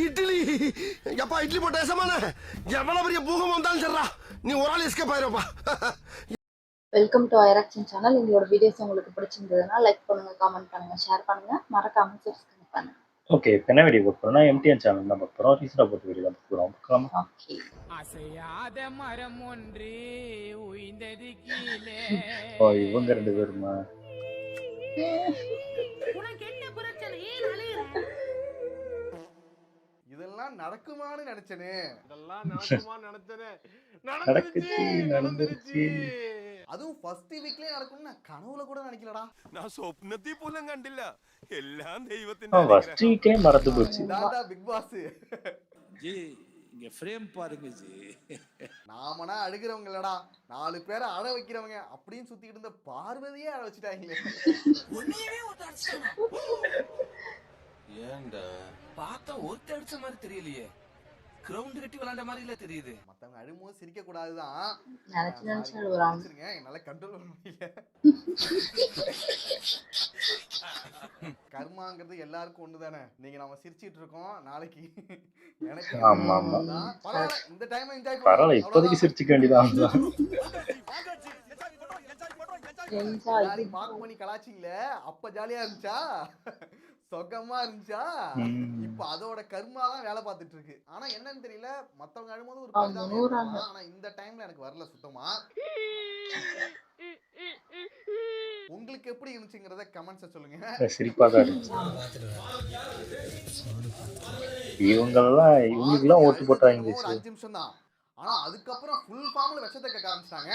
இட்லி எப்பா இட்லி போட்ட சமான எவ்வளவு பெரிய பூகம் வந்தாலும் சரிடா நீ ஒரு ஆள் எஸ்கேப் ஆயிருப்பா. வெல்கம் டு ஐராக்ஷன் சேனல். எங்களோட வீடியோஸ் உங்களுக்கு பிடிச்சிருந்ததுன்னா லைக் பண்ணுங்க, கமெண்ட் பண்ணுங்க, ஷேர் பண்ணுங்க, மறக்காம சப்ஸ்கிரைப் பண்ணுங்க. ஓகே, இப்போ என்ன வீடியோ பார்க்க போறோம்னா எம்டிஎன் சேனல் தான் பார்க்க போறோம். ரீசெண்டாக போட்டு வீடியோ தான் பார்க்கலாம். ஓகே. அசையாத மரம் ஒன்று உயிந்தது கீழே. ஓ, இவங்க ரெண்டு பேருமா? இதெல்லாம் நடக்குமான்னு நினைச்சனே. நடந்துருச்சு. அதுவும் ஃபர்ஸ்ட் வீக்லயே நடக்கும்னு நான் கனவுல கூட நினைக்கலடா. நான் சொப்னத்தை போல கண்டில்ல எல்லாம் தெய்வத்தின் ஃபர்ஸ்ட் வீக்கே மறந்து போச்சு. தாண்டா பிக் பாஸ் ஜி. இங்க ஃப்ரேம் பாருங்க ஜி. நாமனா அழுகிறவங்க இல்லடா, 4 பேரை அழ வைக்கிறவங்க அப்படின்னு சுத்திட்டு இருந்த பார்வதியே அழ வச்சுட்டாங்களே. ஏண்டா பார்த்தா ஒருத்த அடிச்ச மாதிரி தெரியலையே, கிரவுண்ட் கட்டி விளையாண்ட மாதிரி இல்ல தெரியுது. மத்தவங்க அழும்போது சிரிக்க கூடாதுதான் நினைச்சு அழுவுறாங்க. என்னால கண்ட்ரோல் பண்ண முடியல. கர்மாங்கிறது எல்லாருக்கும் ஒண்ணுதானே. நீங்க நம்ம சிரிச்சிட்டு இருக்கோம், நாளைக்கு எனக்கு பரவாயில்ல, இந்த டைம் என்ஜாய் பரவாயில்ல, இப்போதைக்கு சிரிச்சுக்க வேண்டியதான். மார்க் பண்ணி கலாச்சிங்கள அப்ப ஜாலியா இருந்துச்சா, சொகமா இருந்துச்சா. இப்ப அதோட கர்மா தான் வேலை பார்த்துட்டு இருக்கு. ஆனா என்னன்னு தெரியல, மத்தவங்க அழும்போது ஒரு பரிதாபம். ஆனா இந்த டைம்ல எனக்கு வரல சுத்தமா. உங்களுக்கு எப்படி இருந்துச்சுங்கறத கமெண்ட்ஸ் சொல்லுங்க. சிரிப்பா தான் இருந்துச்சு. இவங்களுக்குலாம் ஓட்டு போட்டாங்க. 5 நிமிஷம் தான், ஆனா அதுக்கப்புறம் ஃபுல் ஃபார்ம்ல விஷத்தை கேட்க ஆரம்பிச்சிட்டாங்க.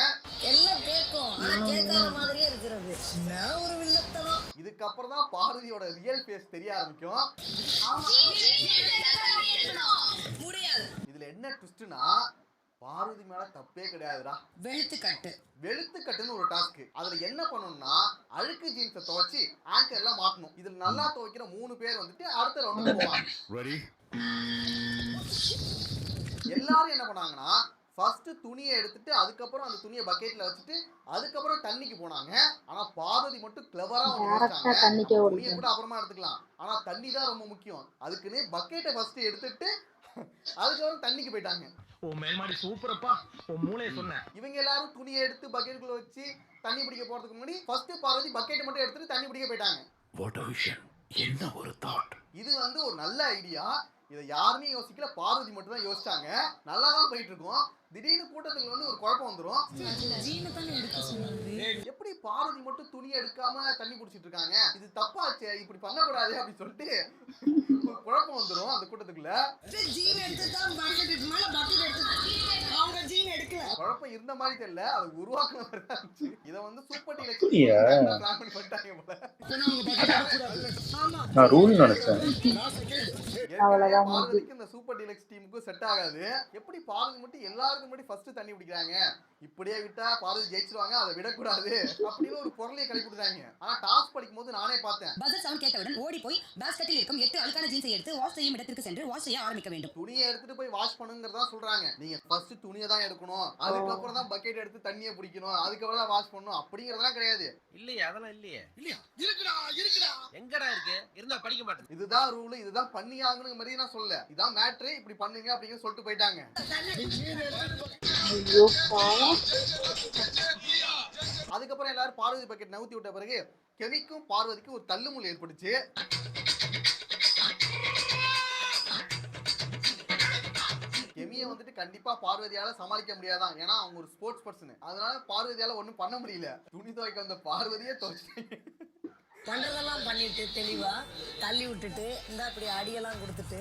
எல்லாம் கேட்கும், ஆனா கேட்காத மாதிரியே இருக்கிறது. நான் ஒரு வில்லத்தனம். இதுக்கப்புறம் தான் பார்வதியோட ரியல் ஃபேஸ் தெரிய ஆரம்பிக்கும். இதுல என்ன ட்விஸ்ட்னா, பார்வதி மேல தப்பே கிடையாதுடா. வெளுத்துக்கட்டுன்னு ஒரு டாஸ்க். அதுல என்ன பண்ணணும்னா, அழுக்கு ஜீன்ஸை துவைச்சு ஆங்கர்லாம் மாட்டணும். இதுல நல்லா துவைக்கிற 3 பேர் வந்துட்டு அடுத்த ரவுண்டுக்கு போவாங்க. எல்லாரும் என்ன பண்ணாங்கன்னா, ஃபர்ஸ்ட் துணியை எடுத்துட்டு அதுக்கப்புறம் அந்த துணியை பக்கெட்ல வச்சுட்டு அதுக்கப்புறம் தண்ணிக்கு போனாங்க. ஆனா பார்வதி மட்டும் கிளவரா துணியை கூட அப்புறமா எடுத்துக்கலாம், ஆனா தண்ணி தான் ரொம்ப முக்கியம். அதுக்குன்னு பக்கெட்டை ஃபர்ஸ்ட் எடுத்துட்டு அதுக்கப்புறம் தண்ணிக்கு போயிட்டாங்க. இவங்க எல்லாரும் துணியை எடுத்து பக்கெட்டுக்குள்ள வச்சு தண்ணி பிடிக்க போறதுக்கு முன்னாடி ஃபர்ஸ்ட் பார்வதி பக்கெட்டை மட்டும் எடுத்துட்டு தண்ணி பிடிக்க போயிட்டாங்க. என்ன ஒரு தாட். இது வந்து ஒரு நல்ல ஐடியா. இதை யாருமே யோசிக்கல, பார்வதி மட்டும் தான் யோசிச்சாங்க. நல்லா தான் போயிட்டு இருக்கோம். திடீர்னு கூட்டத்துக்கு வந்து ஒரு குழப்பம் வந்துடும். எப்படி பார்வதி மட்டும் துணியை எடுக்காம தண்ணி குடிச்சிட்டு இருக்காங்க, இது தப்பாச்சு, இப்படி பண்ணக்கூடாது அப்படின்னு சொல்லிட்டு குழப்பம் வந்துடும் அந்த கூட்டத்துக்குள்ள. குழப்பம் இருந்த மாதிரி தெரியல, அது உருவாக்குன மாதிரி தான் இருந்துச்சு. இதை வந்து சூப்பர் டீலக்ஸ் பிளான் பண்ணி பண்ணிட்டாங்க போல. நான் ரூல் நினைச்சேன். பார்வதிக்கு இந்த சூப்பர் டீலக்ஸ் டீமுக்கு செட் ஆகாது. எப்படி பார்வதி மட்டும் எல்லாருக்கும் முன்னாடி ஃபர்ஸ்ட் தண்ணி பிடிக்கிறாங்க, இப்படியே விட்டா பார்வதி ஜெயிச்சிருவாங்க, அதை விடக்கூடாது அப்படின்னு ஒரு பொருளையை கலை கொடுத்தாங்க. ஆனா டாஸ்க் படிக்கும் போது நானே பார்த்தேன். பஜர் சவுண்ட் கேட்டவுடன் ஓடி போய் பாஸ்கெட்டில் இருக்கும் 8 அழுக்கான ஜீன்ஸை எடுத்து வாஷ் செய்யும் இடத்திற்கு சென்று வாஷ் செய்ய ஆரம்பிக்க வேண்டும். துணியை எடுத்துட்டு போய் வாஷ் பண்ணுங்கறதா சொல்றாங்க. நீங்க ஃபர்ஸ்ட் துணியை தான் எடுக்கணும், அதுக்கப்புறம் தான் பக்கெட் எடுத்து தண்ணியை பிடிக்கணும், அதுக்கப்புறம் தான் வாஷ் பண்ணணும் அப்படிங்கறதெல்லாம் கிடையாது. இல்லையா, அதெல்லாம் இல்லையே. இருக்குடா எங்கடா இருக்கு, இருந்தா படிக்க மாட்டேன். இதுதான் ரூல், இதுதான் பண்ணி ஆகணுங்க மாதிரி நான் சொல்ல. இதான் மேட்ரு, இப்படி பண்ணுங்க அப்படிங்க சொல்லிட்டு போயிட்டாங்க. அதுக்கப்புறம் எல்லாரும் பார்வதி பக்கெட் நவுத்தி விட்ட பிறகு கெமிக்கும் பார்வதிக்கும் ஒரு தள்ளுமுள் ஏற்பட்டுச்சு. கெமியை வந்துட்டு கண்டிப்பா பார்வதியால சமாளிக்க முடியாதான், ஏன்னா அவங்க ஒரு ஸ்போர்ட்ஸ் பர்சன். அதனால பார்வதியால ஒண்ணும் பண்ண முடியல. துணி துவைக்க வந்த பார்வதியே துவைச்சிட்டாங்க. பண்றதெல்லாம் பண்ணிட்டு தெளிவா தள்ளி விட்டுட்டு இந்த அப்படி அடியெல்லாம் கொடுத்துட்டு,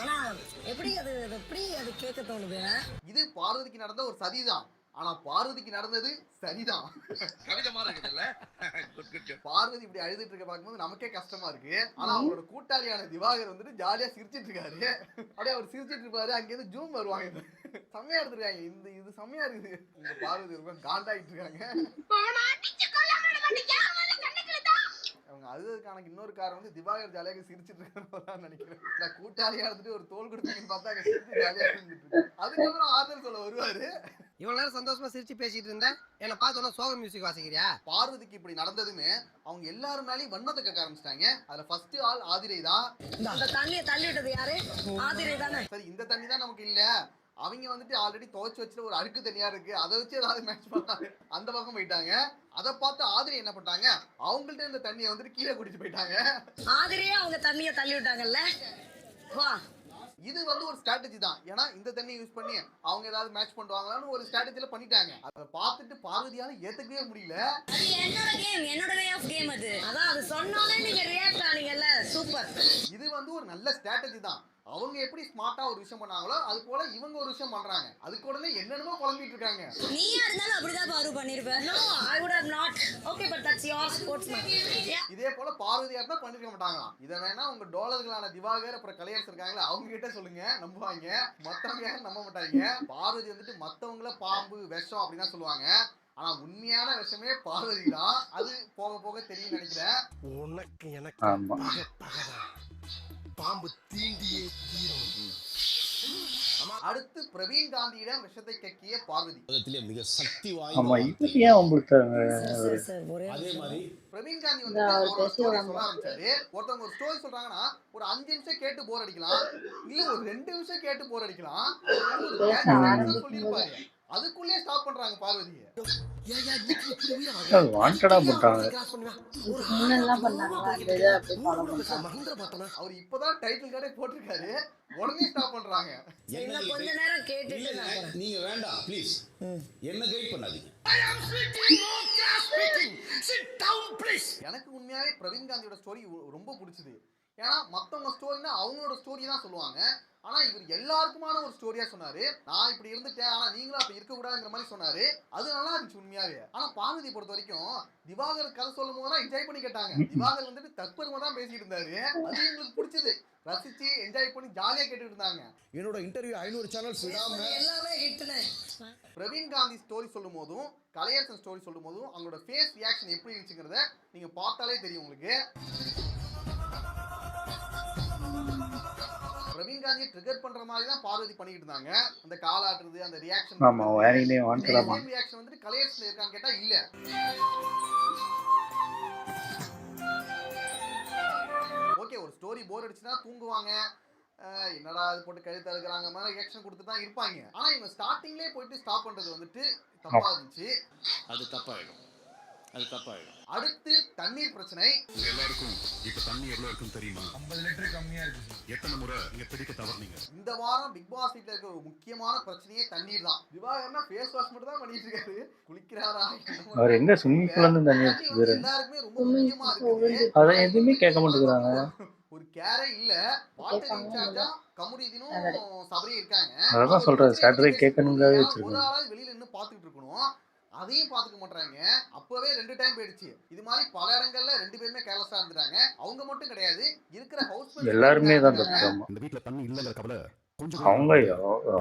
ஆனா எப்படி அது கேட்க தோணுது. இது பார்வதிக்கு நடந்த ஒரு சதிதான், ஆனா பார்வதிக்கு நடந்தது சரிதான். பார்வதி இப்படி அழுதுட்டு இருக்க பார்க்கும்போது நமக்கே கஷ்டமா இருக்கு. ஆனா அவரோட கூட்டாளியான திவாகர் வந்துட்டு ஜாலியா சிரிச்சிட்டு இருக்காரு. அப்படியே அவர் சிரிச்சிட்டு இருப்பாரு, அங்கிருந்து ஜூம் வருவாங்க. செம்மையா எடுத்துருக்காங்க. இது செம்மையா இருக்குது. இந்த பார்வதி ரொம்ப காண்டாயிட்டு இருக்காங்க. அவங்க அதுக்கான இன்னொரு காரணம் வந்து திவாகர் ஜாலியாக சிரிச்சிட்டு இருக்கான்னு நினைக்கிறேன். நான் கூட்டாளியா இருந்துட்டு ஒரு தோல் கொடுத்தீங்கன்னு பார்த்தா அங்க சிரிச்சு ஜாலியா இருந்துட்டு இருக்கு. அதுக்கப்புறம் ஆறுதல் சொல்ல வருவாரு. இவ்வளவு நேரம் சந்தோஷமா சிரிச்சு பேசிட்டு இருந்தா என்ன பார்த்தோன்னா சோக மியூசிக் வாசிக்கிறியா? பார்வதிக்கு இப்படி நடந்ததுமே அவங்க எல்லாரும் மேலேயும் வன்மத்தை கேட்க ஆரம்பிச்சிட்டாங்க. அதுல ஃபர்ஸ்ட் ஆள் ஆதிரை தான். அந்த தண்ணியை தள்ளி விட்டது யாரு? ஆதிரை தானே. சரி, இந்த தண்ணி தான் நமக்கு இல்ல, அவங்க வந்துட்டு ஆல்ரெடி துவைச்சு வச்சுட்டு ஒரு அழுக்கு தனியா இருக்கு, அதை வச்சு ஏதாவது மேட்ச் பண்ணாங்க, அந்த பக்கம் போயிட்டாங்க. அதை பார்த்து ஆதிரை என்ன பண்ணிட்டாங்க, அவங்கள்ட்ட இந்த தண்ணியை வந்துட்டு கீழே குடிச்சு போயிட்டாங்க. ஆதிரையே அவங்க தண்ணியை தள்ளி விட்டாங்கல்ல. வா, இது வந்து ஒரு ஸ்ட்ராட்டஜி தான். ஏன்னா இந்த தண்ணி யூஸ் பண்ணி அவங்க ஏதாவது மேட்ச் பண்ணுவாங்களான்னு ஒரு ஸ்ட்ராட்டஜில பண்ணிட்டாங்க. அதை பார்த்துட்டு பார்வதியால ஏத்துக்கவே முடியல. அது என்னோட கேம், என்னோட வே ஆஃப் கேம் அது. அதான் அது சொன்னாலே நீங்க ரியாக்ட் ஆனீங்கல்ல, சூப்பர். இது வந்து ஒரு நல்ல ஸ்ட்ராட்டஜி தான். அவங்க எப்படி ஸ்மார்ட்டா ஒரு விஷயம் பண்ணாங்களோ அது போல இவங்க ஒரு விஷயம் பண்றாங்க. அதுக்கு உடனே என்னென்னமோ குழம்பிட்டு இருக்காங்க. நீயா இருந்தாலும் அப்படிதான் பாரு பண்ணிருப்ப. No, I would have not. Okay, but that's your sportsman. இதே போல பார்வதியா இருந்தா பண்ணிருக்க மாட்டாங்களாம். இதை வேணா உங்க டோலர்களான திவாகர் அப்புறம் கலையரசு இருக்காங்களா அவங்க கிட்ட சொல்லுங்க, நம்புவாங்க. மத்தவங்க யாரும் நம்ப மாட்டாங்க. பார்வதி வந்துட்டு மத்தவங்கள பாம்பு விஷம் அப்படின்னா சொல்லுவாங்க. ஆனா உண்மையான விஷயமே பார்வதி தான். அது போக போக தெரியும் நினைக்கிறேன். உனக்கு எனக்கு பாம்பு தீண்டியே தீரும். அடுத்து பிரவீன் காந்தியிடம் விஷத்தை கக்கிய பார்வதி. மிக சக்தி ஆமா, இது ஏன் உங்களுக்கு அதே மாதிரி பிரவீன் காந்தி வந்து ஒரு ஸ்டோரி சொல்ல ஆரம்பிச்சாரு. ஒருத்தவங்க ஒரு ஸ்டோரி சொல்றாங்கன்னா ஒரு 5 நிமிஷம் கேட்டு போர் அடிக்கலாம், இல்ல ஒரு 2 நிமிஷம் கேட்டு போர் அடிக்கலாம். சொல்லிருப்பாரு, அதுக்குள்ளே ஸ்டாப் பண்றாங்க பார்வதியை. வாண்டடா பண்றாங்க. அவர் இப்பதான் டைட்டில் கார்டே போட்டிருக்காரு, உடனே ஸ்டாப் பண்றாங்க. கொஞ்ச நேரம் கேட்டுட்டு நீங்க வேண்டாம் ப்ளீஸ், என்ன கைட் பண்ணாதீங்க. எனக்கு உண்மையாவே பிரவீன் காந்தியோட ஸ்டோரி ரொம்ப பிடிச்சது. ஏன்னா மத்தவங்க ஸ்டோரினா அவங்களோட ஸ்டோரி தான் சொல்லுவாங்க. ஆனா இவர் எல்லாருக்குமான ஒரு ஸ்டோரியா சொன்னாரு. நான் இப்படி இருந்துட்டேன், ஆனா நீங்களும் அப்படி இருக்க கூடாதுங்கிற மாதிரி சொன்னாரு. அது நல்லா இருந்துச்சு உண்மையாவே. ஆனா பார்வதி பொறுத்த வரைக்கும் திவாகர் கதை சொல்லும் போது தான் என்ஜாய் பண்ணி கேட்டாங்க. திவாகர் வந்துட்டு தற்பெருமை தான் பேசிட்டு இருந்தாரு. அது எங்களுக்கு பிடிச்சது, ரசிச்சு என்ஜாய் பண்ணி ஜாலியா கேட்டுட்டு இருந்தாங்க. என்னோட இன்டர்வியூ 500 சேனல்ஸ் விடாம எல்லாமே ஹிட்னே. பிரவீன் காந்தி ஸ்டோரி சொல்லும் போதும் கலையரசன் ஸ்டோரி சொல்லும் போதும் அவங்களோட ஃபேஸ் ரியாக்ஷன் எப்படி இருந்துச்சுங்கிறத நீங்க பார்த்தாலே தெரியும் உங்களுக்கு. பிரவீன் காந்தியை ட்ரிகர் பண்ற மாதிரி தான் பார்வதி பண்ணிட்டு இருந்தாங்க. அந்த காலாட்டுறது, அந்த ரியாக்ஷன். ஆமா, வேறீனே வாண்டடா ரியாக்ஷன் வந்துட்டு கலையரசன்ல இருக்கான்னு கேட்டா இல்ல. ஓகே, ஒரு ஸ்டோரி போர் அடிச்சுனா தூங்குவாங்க, என்னடா அது போட்டு கழுத்து அழுக்குறாங்க மாதிரி ரியாக்ஷன் கொடுத்து தான் இருப்பாங்க. ஆனா இவங்க ஸ்டார்டிங்லேயே போயிட்டு ஸ்டாப் பண்றது வந்துட்டு தப்பா இருந்துச்சு. அது தப்பாயிடும், அது தப்பாயிடும். அடுத்து தண்ணீர் பிரச்சனை. எல்லாருக்கும் இப்ப தண்ணி எவ்வளவு இருக்கும் தெரியுமா? 50 லிட்டர் கம்மியா இருக்கு. எத்தனை முறை நீங்க பிடிக்க தவறுனீங்க? இந்த வாரம் பிக் பாஸ் வீட்ல இருக்க ஒரு முக்கியமான பிரச்சனையே தண்ணீர் தான். திவாகர்னா ஃபேஸ் வாஷ் மட்டும் தான் பண்ணிட்டு இருக்காரு. குளிக்கிறாரா? அவர் எங்க ஸ்விம்மிங் பூல்ல இருந்து தண்ணி எடுத்துறாரு? எல்லாருக்குமே ரொம்ப முக்கியமா இருக்கு. அத எதுவுமே கேட்க மாட்டேங்கிறாங்க. ஒரு கேரே இல்ல. வாட்டர் இன்சார்ஜா கமுரிதினும் சபரி இருக்காங்க. அதான் சொல்றேன், சாட்டர்டே கேட்கணும்ங்கவே வச்சிருக்காங்க. ஒரு ஆள் வெளியில நின்னு பாத்துக்கிட்டு இருக்கணும், அதையும் பாத்துக்க மாட்டாங்க. அப்பவே 2 டைம் போயிடுச்சு. இது மாதிரி பல இடங்கள்ல 2 பேருமே கேர்லெஸ்ஸா இருந்துட்டாங்க. அவங்க மட்டும் கிடையாது, இருக்கிற ஹவுஸ் எல்லாருமே தான் தப்புறாங்க. இந்த வீட்ல தண்ணி இல்லங்கற கவலை கொஞ்சம் அவங்க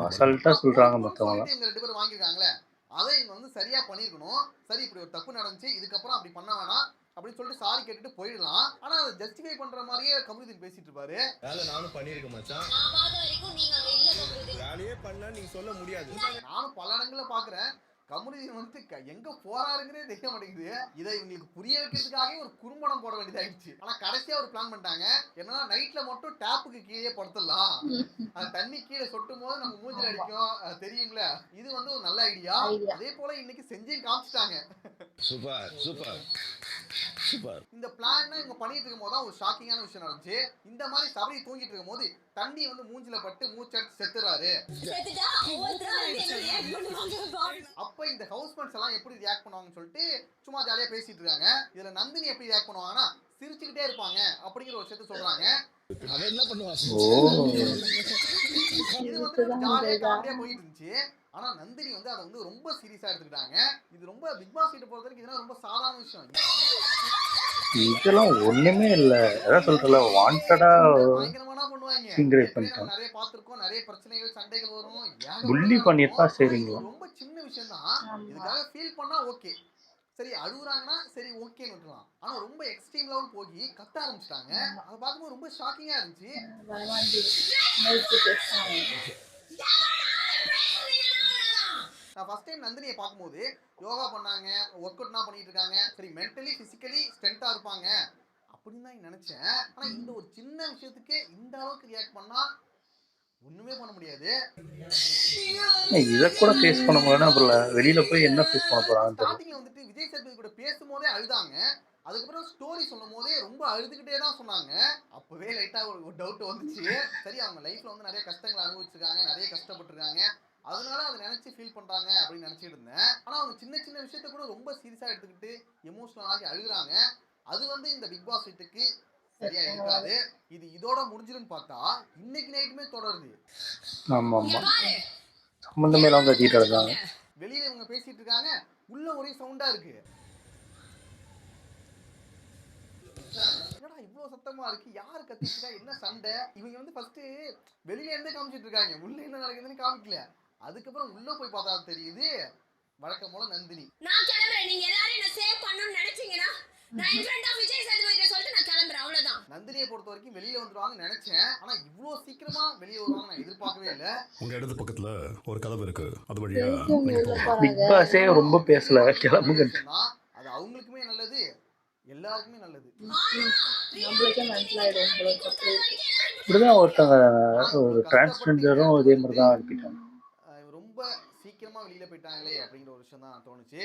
அசல்ட்டா சொல்றாங்க மத்தவங்க. இவங்க 2 பேரும் வாங்கிருக்காங்களே, அதை இவங்க வந்து சரியா பண்ணிருக்கணும். சரி, இப்படி ஒரு தப்பு நடந்துச்சு, இதுக்கப்புறம் அப்படி பண்ண வேணாம் அப்படின்னு சொல்லிட்டு சாரி கேட்டுட்டு போயிடலாம். ஆனா அதை ஜஸ்டிஃபை பண்ற மாதிரியே கமுருதீன் பேசிட்டு இருப்பாரு. வேலை நானும் பண்ணிருக்க மச்சான். நான் பார்த்த வரைக்கும் நீங்க அங்க இல்ல கமுருதீன். வேலையே பண்ணா நீங்க சொல்ல முடியாது. நானும் பல இடங்கள்ல பாக்குறேன், கமுருதீன் வந்து எங்க போறாருங்கிறே தெரிய மாட்டேங்குது. இதை இவங்களுக்கு புரிய வைக்கிறதுக்காக ஒரு குறும்படம் போட வேண்டியதாயிடுச்சு. ஆனா கடைசியா ஒரு பிளான் பண்ணிட்டாங்க. என்னன்னா நைட்ல மட்டும் டேப்புக்கு கீழே படுத்துடலாம், அந்த தண்ணி கீழே சொட்டும் போது நம்ம மூஞ்சில அடிக்கும், தெரியுங்கள. இது வந்து ஒரு நல்ல ஐடியா. அதே போல இன்னைக்கு செஞ்சு காமிச்சிட்டாங்க. Super super super. இந்த பிளான் இவங்க பண்ணிட்டு இருக்கும் போது ஒரு ஷாக்கிங்கான விஷயம் நடந்துச்சு. இந்த மாதிரி சபரி தூங்கிட்டு இருக்கும் போது தண்ணி வந்து மூஞ்சில பட்டு மூச்சடிச்சு செத்துறாரு. அப்ப இந்த ஹவுஸ்மேட்ஸ் எல்லாம் எப்படி ரியாக்ட் பண்ணுவாங்கன்னு சொல்லிட்டு சும்மா ஜாலியா பேசிட்டு இருக்காங்க. இதுல நந்தினி எப்படி ரியாக்ட் பண்ணுவாங்கன்னா சிரிச்சுக்கிட்டே இருப்பாங்க அப்படிங்கிற ஒரு விஷயத்த சொல்றாங்க. அவன் என்ன பண்ணுவான்? இது வந்து ஜாலியா காமெடியா போயிட்டு இருந்துச்சு. ஆனா நந்தினி வந்து அதை வந்து ரொம்ப சீரியஸா எடுத்துக்கிட்டாங்க. இது ரொம்ப பிக் பாஸ் கிட்ட பொறுத்த வரைக்கும் இதெல்லாம் ரொம்ப சாதாரண விஷயம். இதெல்லாம் ஒண்ணுமே இல்ல. அதான் சொல்றல, வாண்டடா பயங்கரமானா பண்ணுவாங்க. நிறைய பாத்துருக்கோம், நிறைய பிரச்சனைகள் சண்டைகள் வரும். புள்ளி பண்ணிட்டா சரிங்க. ரொம்ப சின்ன விஷயம் தான், இதுக்காக ஃபீல் பண்ணா ஓகே. சரி அழுகுறாங்கன்னா சரி ஓகேன்னு விட்டுலாம். ஆனா ரொம்ப எக்ஸ்ட்ரீம் லெவல் போய் கத்த ஆரம்பிச்சிட்டாங்க. அதை பார்க்கும்போது ரொம்ப ஷாக்கிங்கா இருந்துச்சு. நான் ஃபர்ஸ்ட் டைம் நந்தினியை பார்க்கும்போது யோகா பண்ணாங்க, ஒர்க் அவுட்லாம் பண்ணிட்டு இருக்காங்க, சரி மென்டலி பிசிக்கலி ஸ்ட்ரென்த்தா இருப்பாங்க அப்படின்னு தான் நினைச்சேன். ஆனா இந்த ஒரு சின்ன விஷயத்துக்கு இந்த அளவுக்கு ரியாக்ட் பண்ணா ஒண்ணுமே பண்ண முடியாது. இதை கூட ஃபேஸ் பண்ண முடியலன்னா அப்புறம் வெளியில போய் என்ன ஃபேஸ் பண்ண போறாங்கன்னு தெரியல. ஸ்டார்டிங்ல வந்துட்டு விஜய் சேதுபதி கூட பேசும்போதே அழுதாங்க. அதுக்கப்புறம் ஸ்டோரி சொல்லும் போதே ரொம்ப அழுதுகிட்டே தான் சொன்னாங்க. அப்பவே லைட்டா ஒரு டவுட் வந்துச்சு. சரி அவங்க லைஃப்ல வந்து நிறைய கஷ்டங்களை அனுபவிச்சிருக்காங்க, நிறைய கஷ்டப்பட்டிருக்காங்க, அதனால அதை நினைச்சு ஃபீல் பண்றாங்க அப்படின்னு நினைச்சிட்டு இருந்தேன். ஆனா அவங்க சின்ன சின்ன விஷயத்த கூட ரொம்ப சீரியஸா எடுத்துக்கிட்டு எமோஷனல் ஆகி அழுகுறாங்க. அது வந்து இந்த பிக் பாஸ் வீட்டுக்கு சரியா இருக்காது. இது இதோட முடிஞ்சிருன்னு பார்த்தா இன்னைக்கு நைட்டுமே தொடருது. ஆமா ஆமா, சம்பந்தமே இல்லாம கத்திட்டு இருக்காங்க. வெளியில இவங்க பேசிட்டு இருக்காங்க, உள்ள ஒரே சவுண்டா இருக்கு. என்னடா இவ்வளவு சத்தமா இருக்கு, யாரு கத்திட்டு இருக்கா, என்ன சண்டை? இவங்க வந்து ஃபர்ஸ்ட் வெளியில இருந்தே காமிச்சிட்டு இருக்காங்க, உள்ள என்ன நடக்குதுன்னு காமிக்கல. அதுக்கப்புறம் உள்ள போய் பார்த்தா தெரியுது வழக்கம் போல நந்தினி. நான் கிளம்புறேன். நீங்க எல்லாரும் என்ன சேவ் பண்ணனும்னு நினைச்சீங்கன்னா நான் in front of Vijay Sethupathi சொல்லிட்டு நான் கிளம்புறேன், அவ்வளவுதான். நந்தினியை பொறுத்த வரைக்கும் வெளியில வந்துருவாங்கன்னு நினைச்சேன். ஆனா இவ்வளவு சீக்கிரமா வெளியே வருவாங்க நான் எதிர்பார்க்கவே இல்ல. உங்க இடது பக்கத்துல ஒரு கதவு இருக்கு, அது வழியா பிக் பாஸே ரொம்ப பேசல, கிளம்புங்க. அது அவங்களுக்குமே நல்லது, எல்லாருக்குமே நல்லது. இப்படிதான் ஒருத்தங்க ஒரு டிரான்ஸ்ஜெண்டரும் இதே மாதிரி தான் அனுப்பிட்டாங்க. ரொம்ப சீக்கிரமா வெளியில போயிட்டாங்களே அப்படிங்கிற ஒரு விஷயம் தான் தோணுச்சு.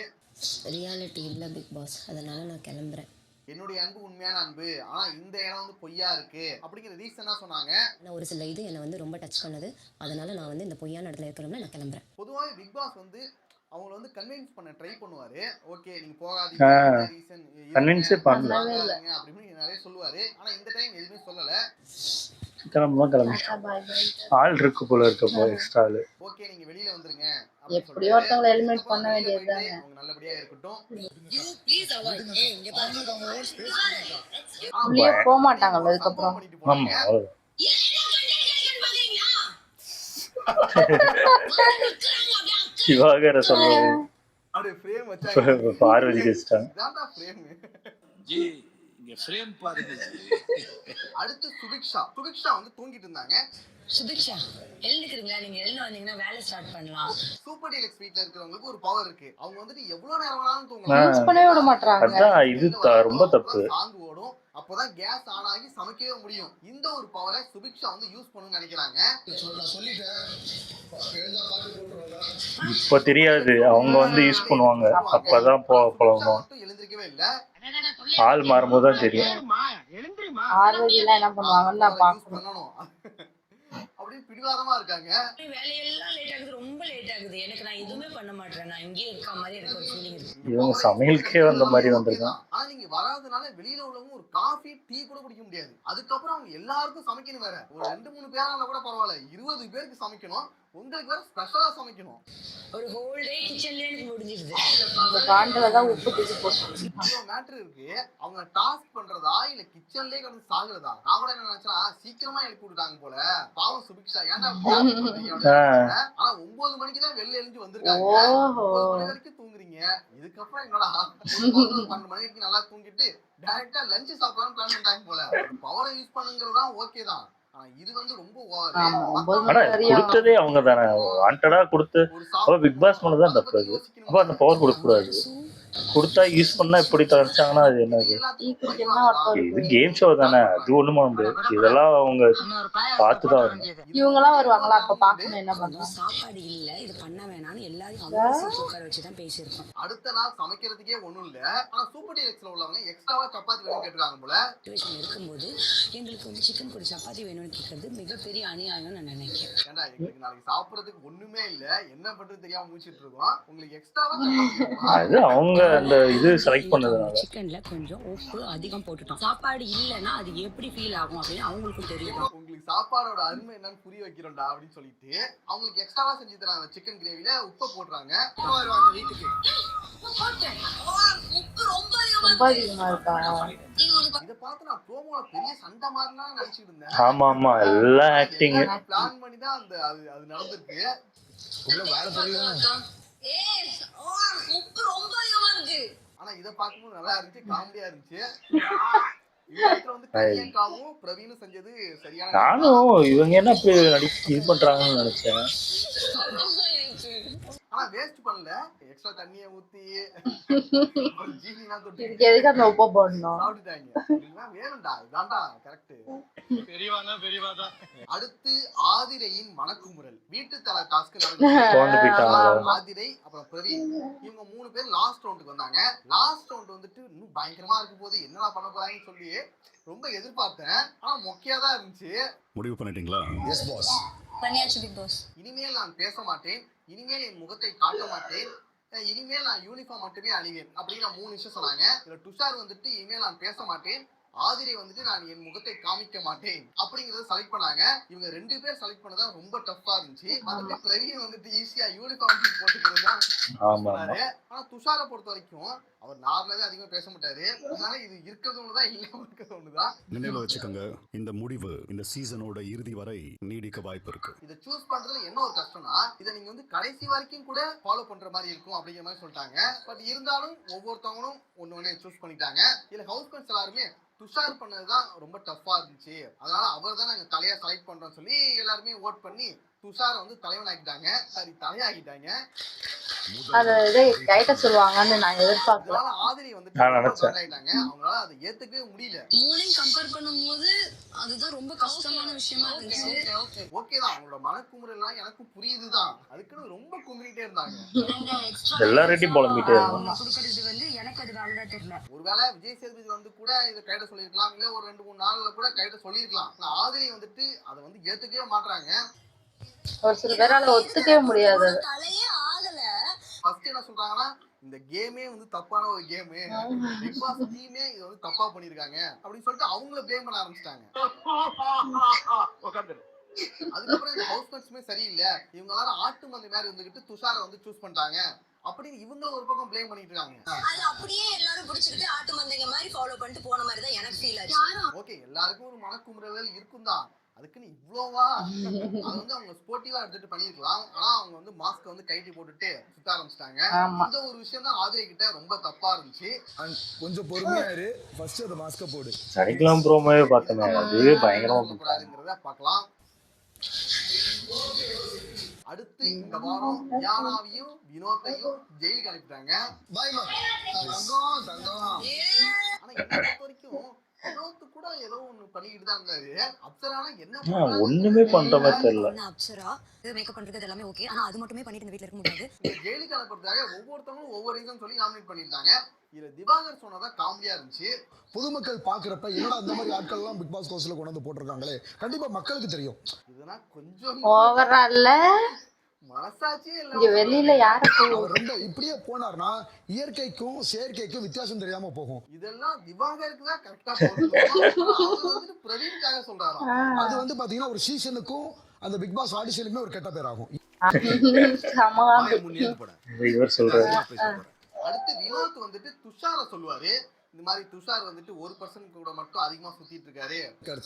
ரியாலிட்டி இல்ல பிக் பாஸ், அதனால நான் கிளம்புறேன். என்னுடைய அன்பு உண்மையான அன்பு, ஆனா இந்த இடம் வந்து பொய்யா இருக்கு அப்படிங்கிற ரீசனா சொன்னாங்க. நான் ஒரு சில இது என்ன வந்து ரொம்ப டச் பண்ணது, அதனால நான் வந்து இந்த பொய்யான இடத்துல இருக்கிறோம்ல நான் கிளம்புறேன். பொதுவாக பிக் பாஸ் வந்து அவங்க வந்து கன்வின்ஸ் பண்ண ட்ரை பண்ணுவாரு. ஓகே நீங்க போகாதீங்க, ரீசன் கன்வின்ஸே பண்ணல அப்படின்னு நிறைய சொல்லுவாரு. ஆனா இந்த டைம் எதுவுமே சொல்லல. கிளம்பி ஆள் இருக்கு போல இருக்கப்போ எக்ஸ்ட்ரா ஆளு. ஓகே நீங்க வெளியில வந்துருங்க, எப்படியோ ஒருத்தவங்களை எலிமினேட் பண்ண வேண்டியதுதான். அவங்க நல்லபடியா இருக்கட்டும். உள்ளே போக மாட்டாங்கல்ல அதுக்கப்புறம். ஆமா அவ்வளவுதான். சிவாகர சொல்றது அப்படியே ஃப்ரேம் வச்சாங்க, பார்வதி கஷ்டம். இதான்டா ஃப்ரேம். ஜி இங்க ஃப்ரேம் பாருங்க ஜி. அடுத்து சுபிக்ஷா வந்து தூங்கிட்டு இருந்தாங்க. சுபிக்ஷா எழுந்துக்கிறீங்களா? நீங்க எழுந்து வந்தீங்கன்னா வேலை ஸ்டார்ட் பண்ணலாம். சூப்பர் டீலக்ஸ் வீட்ல இருக்கிறவங்களுக்கு ஒரு பவர் இருக்கு. அவங்க வந்துட்டு எவ்வளவு நேரம் வேணாலும் தூங்கலாம், யூஸ் பண்ணவே விட மாட்டாங்க. அதான் இது ரொம்ப தப்பு. சாங் ஓடும், அப்பதான் கேஸ் ஆன் ஆகி சமைக்கவே முடியும். இந்த ஒரு பவரை சுபிக்ஷா வந்து யூஸ் பண்ணணும்னு நினைக்கிறாங்க. இப்ப தெரியாது, அவங்க வந்து யூஸ் பண்ணுவாங்க, அப்பதான் போகணும். எழுந்திருக்கவே இல்ல, ஆள் மாறும்போது தான் தெரியும். ஆர்வதிலாம் என்ன பண்ணுவாங்கன்னு நான் பண்ணணும் அப்படின்னு பிடிவாதமா இருக்காங்க. வேலையெல்லாம் லேட் ஆகுது, ரொம்ப லேட் ஆகுது. எனக்கு நான் எதுவுமே பண்ண மாட்டேன், நான் இங்கேயே இருக்க மாதிரி எனக்கு ஒரு ஃபீலிங் இருக்கு. இவங்க சமையலுக்கே வந்த மாதிரி வந்திருக்கான். ஆனா நீங்க வராதனால வெளியில உள்ளவங்க ஒரு காஃபி டீ கூட குடிக்க முடியாது. அதுக்கப்புறம் அவங்க எல்லாருக்கும் சமைக்கணும் வேற. ஒரு 2-3 பேரால கூட பரவாயில்ல, 20 பேருக்கு சமைக்கணும். உங்களுக்கு வேற ஸ்பெஷலா சமைக்கணும். ஒரு ஹோல் டே கிச்சன்ல எனக்கு முடிஞ்சிருது. இந்த காண்டுல தான் உப்பு தூக்கி போட்டு இவ்வளவு மேட்டர் இருக்கு. அவங்க டாஸ்க் பண்றதா இல்ல கிச்சன்லயே கிடந்து சாகுறதா? நான் கூட என்ன நினைச்சேன்னா சீக்கிரமா எழுப்பி விட்டாங்க போல. பாவம் சுபிக்ஷா, ஏன்டா ஆனா 9 மணிக்கு தான் வெளில எழுந்து வந்திருக்காங்க. 9 மணி வரைக்கும் தூங்குறீங்க, இதுக்கப்புறம் என்னடா 12 மணி வரைக்கும் நல்லா தூங்கிட்டு டைரக்டா லஞ்ச் சாப்பிடலாம்னு பிளான் பண்ணிட்டாங்க போல. பவரை யூஸ் பண்ணுங்கிறதா ஓகே தான், ஆனா இது வந்து ரொம்ப ஓவர். கொடுத்ததே அவங்க தானே, வாண்டடா கொடுத்து பிக் பாஸ் மேலதான் தப்பு. அது அப்ப அந்த பவர் கொடுக்க கூடாது. கொடுத்தா யூஸ் பண்ணா இப்படி தரச்சாங்கன்னா அது என்னது? இது கேம் ஷோ தானே, அது ஒண்ணும் பண்ண முடியாது. இதெல்லாம் அவங்க பார்த்துதான் வரணும். இவங்க எல்லாம் வருவாங்களா அப்ப பாக்கணும் என்ன பண்ணுவோம். சாப்பாடு இல்ல, இது பண்ண வேணாம்னு எல்லாரும் அவங்க உட்கார வச்சுதான் பேசியிருக்கோம். அடுத்த நாள் சமைக்கிறதுக்கே ஒண்ணும் இல்ல, ஆனா சூப்பர் டீலக்ஸ்ல உள்ளவங்க எக்ஸ்ட்ராவா சப்பாத்தி வேணும் கேட்டுறாங்க போல. சிச்சுவேஷன் இருக்கும்போது எங்களுக்கு வந்து சிக்கன் பொடி சப்பாத்தி வேணும்னு கேட்கறது மிகப்பெரிய அநியாயம் நான் நினைக்கிறேன். ஏண்டா எங்களுக்கு நாளைக்கு சாப்பிடறதுக்கு ஒண்ணுமே இல்ல, என்ன பண்றது தெரியாம மூச்சிட்டு இருக்கோம், உங்களுக்கு எக்ஸ்ட்ராவா அது அவங்க அந்த இது செலக்ட் பண்ணதுனால. சிக்கன்ல கொஞ்சம் உப்பு அதிகம் போட்டுட்டோம். சாப்பாடு இல்லைன்னா அது எப்படி ஃபீல் ஆகும் அப்படின்னு அவங்களுக்கும் தெரியும். உங்களுக்கு சாப்பாடோட அருமை என்னன்னு புரிய வைக்கிறோம்டா அப்படின்னு சொல்லிட்டு அவங்களுக்கு எக்ஸ்ட்ராவா செஞ்சு தராங்க. சிக்கன் கிரேவில உப்பு போடுறாங்க. வீட்டுக்கு ரொம்ப அதிகமா இருக்கா? இத பார்த்து நான் ப்ரோமோல பெரிய சண்டை மாதிரிலாம் நினைச்சிட்டு இருந்தேன். ஆமா ஆமா, எல்லாம் ஆக்டிங். பிளான் பண்ணி தான் அந்த அது நடந்துருக்கு. உள்ள வேற சொல்லுங்க. ஆனா இதை பார்க்கும்போது நல்லா இருந்துச்சு, காமெடியா இருந்துச்சு. இந்த இடத்துல வந்து கரியங்காவும் பிரவீனும் செஞ்சது சரியான நானும் இவங்க என்ன இப்படி இது பண்றாங்கன்னு நினைச்சேன். ஆனா வேஸ்ட் பண்ணல, எக்ஸ்ட்ரா தண்ணியை ஊத்தி ஒரு ஜீனிலாம் தொட்டு இதுக்கு எதுக்கு அந்த உப்பு போடணும்? சாப்பிட்டுட்டாங்க. இதெல்லாம் வேணும்டா, இதான்டா கரெக்ட். அடுத்து ஆதிரையின் மனக்குமுறல் வீட்டு தலை டாஸ்க் நடந்துச்சு. ஆதிரை அப்புறம் பிரவீன் இவங்க 3 பேர் லாஸ்ட் ரவுண்டுக்கு வந்தாங்க. லாஸ்ட் ரவுண்ட் வந்துட்டு இன்னும் பயங்கரமா இருக்கும் போது என்னடா பண்ண போறாங்கன்னு சொல்லி ரொம்ப எதிர்பார்த்தேன். ஆனா மொக்கையா தான் இருந்துச்சு. முடிவு பண்ணிட்டீங்களா? Yes boss. பண்ணியாச்சு பிக் பாஸ். இனிமேல் நான் பேச மாட்டேன், இனிமேல் என் முகத்தை காட்ட மாட்டேன், இனிமேல் நான் யூனிஃபார்ம் மட்டுமே அணிவேன் அப்படின்னு 3 விஷயம் சொன்னாங்க. இதுல துஷார் வந்துட்டு இனிமேல் நான் பேச மாட்டேன், ஆதிரை வந்துட்டு நான் என் முகத்தை காமிக்க மாட்டேன் அப்படிங்கறத செலக்ட் பண்ணாங்க. இவங்க 2 பேர் செலக்ட் பண்ணதா ரொம்ப டஃப்பா இருந்துச்சு. அதுல பிரவீன் வந்துட்டு ஈஸியா யூனிஃபார்ம் போட்டுக்கிறது தான் சொன்னாரு. ஆனா துஷாரை பொறுத்த வரைக்கும் அவர் நார்மலாவே அதிகமா பேச மாட்டாரு. அதனால இது இருக்கிறது ஒண்ணுதான், இல்லாம இருக்கிறது ஒண்ணுதான். நினைவுல வச்சுக்கோங்க, இந்த முடிவு இந்த சீசனோட இறுதி வரை நீடிக்க வாய்ப்பு இருக்கு. இதை சூஸ் பண்றதுல என்ன ஒரு கஷ்டம்னா, இதை நீங்க வந்து கடைசி வரைக்கும் கூட ஃபாலோ பண்ற மாதிரி இருக்கும் அப்படிங்கிற மாதிரி சொல்லிட்டாங்க. பட் இருந்தாலும் ஒவ்வொருத்தவங்களும் ஒண்ணு சூஸ் பண்ணிட்டாங்க. இதுல ஹவுஸ் மேட்ஸ் எல்லாருமே துஷார் பண்ணதுதான் ரொம்ப டஃப்பா இருந்துச்சு, அதனால அவர் தான் நாங்க தலையா செலக்ட் பண்றோம் சொல்லி எல்லாருமே ஓட் பண்ணி துஷாரை வந்து தலைவன் ஆக்கிட்டாங்க. சரி, தலையாகிட்டாங்க. அது கைட்ட சொல்லுவாங்கன்னு நான் எதிர்பார்க்கல. ஆதிரி வந்துட்டு ஆயிட்டாங்க. அவங்களால அதை ஏத்துக்கவே முடியல. மூணையும் கம்பேர் பண்ணும்போது அதுதான் ரொம்ப கஷ்டமான விஷயமா இருந்துச்சு. ஓகேதான், அவங்களோட மனக்குமுறை எல்லாம் எனக்கும் புரியுதுதான். அதுக்குன்னு ரொம்ப கும்பிட்டே இருந்தாங்க. எல்லாரையும் புலம்பிட்டே இருந்தாங்க. வந்து எனக்கு அது வேலையா தெரியல. ஒருவேளை விஜய் சேதுபதி வந்து கூட இதை கைட்ட சொல்லிருக்கலாம், இல்ல ஒரு 2-3 நாள்ல கூட கைட்ட சொல்லிருக்கலாம். ஆனா ஆதிரி வந்துட்டு அதை வந்து ஏத்துக்கவே மாட்டாங்க. ஒரு சில பேரால ஒத்துக்கவே முடியாது. தலையே ஆகல. ஃபர்ஸ்ட் என்ன சொல்றாங்கன்னா, இந்த கேமே வந்து தப்பான ஒரு கேம், பிக் பாஸ் டீமே இது வந்து தப்பா பண்ணிருக்காங்க அப்படின்னு சொல்லிட்டு அவங்கள ப்ளேம் பண்ண ஆரம்பிச்சிட்டாங்க. அதுக்கப்புறம் இந்த ஹவுஸ் மேட்ஸ்மே சரியில்லை, இவங்க எல்லாரும் ஆட்டு மந்தை மாதிரி இருந்துகிட்டு துஷாரை வந்து சூஸ் பண்ணிட்டாங்க அப்படின்னு இவங்க ஒரு பக்கம் ப்ளேம் பண்ணிட்டு இருக்காங்க. அது அப்படியே எல்லாரும் பிடிச்சிட்டு ஆட்டு மந்தைங்க மாதிரி ஃபாலோ பண்ணிட்டு போன மாதிரி தான் எனக்கு ஃபீல் ஆச்சு. ஓகே, எல்லாருக்கும் ஒரு மனக்குமுறல் இருக்கும் தான், அதுக்குன்னு இவ்வளோவா அது வந்து அவங்க ஸ்போர்ட்டிவா எடுத்துட்டு பண்ணிருக்கலாம். ஆனா அவங்க வந்து மாஸ்க் வந்து கைட்டி போட்டுட்டு சுத்த ஆரம்பிச்சிட்டாங்க. இந்த ஒரு விஷயம் தான் ஆதிரை கிட்ட ரொம்ப தப்பா இருந்துச்சு. கொஞ்சம் பொறுமையா இரு, ஃபர்ஸ்ட் அந்த மாஸ்க போடு. சனிக்கிழமை ப்ரோமோவே பார்த்தேன், அது பயங்கரமா போறாருங்கிறத பார்க்கலாம். அடுத்து இந்த வாரம் யானாவையும் வினோத்தையும் ஜெயிலுக்கு அனுப்பிட்டாங்க. ஆனா என்ன பொறுத்த வரைக்கும் வினோத்து கூட ஏதோ ஒண்ணு பண்ணிக்கிட்டு தான் இருந்தாரு. அப்சரானா என்ன ஒண்ணுமே பண்ற மாதிரி தெரியல. அப்சரா மேக்கப் பண்றது எல்லாமே ஓகே, ஆனா அது மட்டுமே பண்ணிட்டு இந்த வீட்ல இருக்க முடியாது. ஜெயிலுக்கு அனுப்புறதுக்காக ஒவ்வொருத்தவங்களும் ஒவ்வொரு ரீசன் சொல்லி நாமினேட் பண்ணிருந்தாங்க. இதுல திவாகர் சொன்னதான் காமெடியா இருந்துச்சு. பொதுமக்கள் பாக்குறப்ப என்னடா இந்த மாதிரி ஆட்கள் எல்லாம் பிக் பாஸ் ஹவுஸ்ல கொண்டு வந்து போட்டிருக்காங்களே, கண்டிப்பா மக்களுக்கு தெரியும். இதெல்லாம் கொஞ்சம் ஓவரா இல்ல, மனசாட்சியே இல்ல. இங்க வெளியில யார ரொம்ப இப்படியே போனார்னா இயற்கைக்கும் செயற்கைக்கும் வித்தியாசம் தெரியாம போகும். இதெல்லாம் திவாகருக்கு தான் கரெக்டா போகுது. பிரவீனுக்காக சொல்றாராம். அது வந்து பாத்தீங்கன்னா ஒரு சீசனுக்கும் அந்த பிக் பாஸ் ஆடிஷனுக்குமே ஒரு கெட்ட பேர் ஆகும். இவர் சொல்றாரு. அடுத்து வினோத் வந்துட்டு துஷார சொல்லுவாரு, இந்த மாதிரி துஷார் வந்துட்டு 1% கூட மட்டும் அதிகமா சுத்திட்டு இருக்காரு,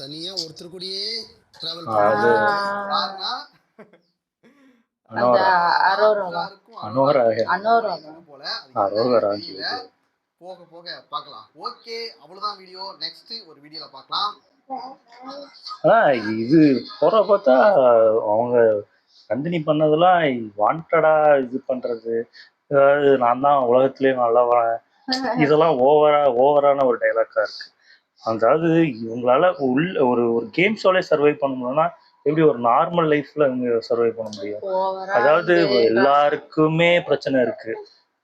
தனியா ஒருத்தர் கூடயே டிராவல் யாருன்னா போக போக பார்க்கலாம். ஓகே, அவ்வளவுதான் வீடியோ. நெக்ஸ்ட் ஒரு வீடியோல பார்க்கலாம். இது போற பார்த்தா அவங்க நந்தினி பண்ணதெல்லாம் வாண்டடா இது பண்றது, அதாவது நான் தான் உலகத்திலேயே நல்லவன், இதெல்லாம் ஓவரான ஒரு டைலாக்கா இருக்கு. அதாவது இவங்களால ஒரு கேம் ஷோலே சர்வை பண்ண முடியும்னா எப்படி ஒரு நார்மல் லைஃப்ல இவங்க சர்வை பண்ண முடியும்? அதாவது எல்லாருக்குமே பிரச்சனை இருக்கு,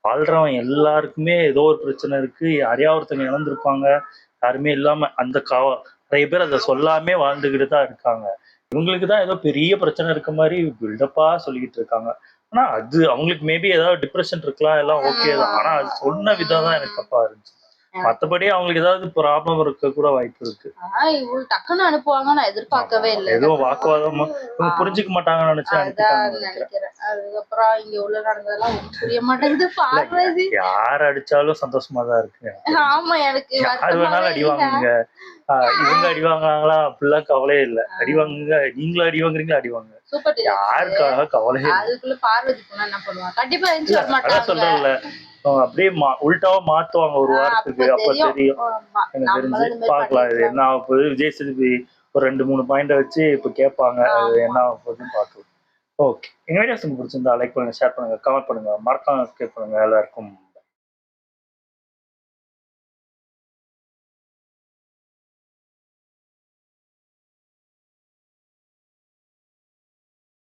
வாழ்றவன் எல்லாருக்குமே ஏதோ ஒரு பிரச்சனை இருக்கு, யாரையா ஒருத்தங்க இழந்திருப்பாங்க, யாருமே இல்லாம அந்த நிறைய பேர் அதை சொல்லாமே வாழ்ந்துகிட்டு தான் இருக்காங்க. இவங்களுக்கு தான் ஏதோ பெரிய பிரச்சனை இருக்க மாதிரி பில்டப்பா சொல்லிக்கிட்டு இருக்காங்க. ஆனா அது அவங்களுக்கு மேபி ஏதாவது டிப்ரெஷன் இருக்கலாம், எல்லாம் ஓகே தான். ஆனா அது சொன்ன விதம் தான் எனக்கு தப்பா இருந்துச்சு. மத்தபடி அவங்களுக்கு ஏதாவது ப்ராப்ளம் இருக்க கூட வாய்ப்பு இருக்கு. இவ்வளவு டக்குன்னு அனுப்புவாங்க நான் எதிர்பார்க்கவே இல்லை. எதுவும் வாக்குவாதமா இவங்க புரிஞ்சுக்க மாட்டாங்கன்னு நினைக்கிறேன். அதுக்கப்புறம் இங்க உள்ள நடந்ததெல்லாம் புரிய மாட்டேங்குது. பார்வதி யார் அடிச்சாலும் சந்தோஷமா தான் இருக்கு. ஆமா, எனக்கு யாரு வேணாலும் அடிவாங்க, இவங்க அடிவாங்களா அப்படிலாம் கவலையே இல்லை. அடிவாங்க, நீங்களும் அடிவாங்குறீங்களா அடிவாங்க, யாருக்காக கவலையே இல்லை. அதுக்குள்ள பார்வதி என்ன பண்ணுவாங்க, கண்டிப்பா சொல்ல மாட்டாங்க. சொல்றேன்ல, அவங்க அப்படியே உள்டாவா மாத்துவாங்க ஒரு வாரத்துக்கு. அப்ப தெரியும் எனக்கு தெரிஞ்சு. பார்க்கலாம் இது என்ன ஆக போகுது. விஜய் சேதுபதி ஒரு 2-3 பாயிண்ட வச்சு இப்ப கேட்பாங்க. அது என்ன ஆக போகுதுன்னு பார்க்கலாம். ஓகே, எங்க வீடியோஸ் உங்களுக்கு பிடிச்சிருந்தா லைக் பண்ணுங்க, ஷேர் பண்ணுங்க, கமெண்ட் பண்ணுங்க, மறக்காம சப்ஸ்கிரைப் பண்ணுங்க. எல்லாருக்கும்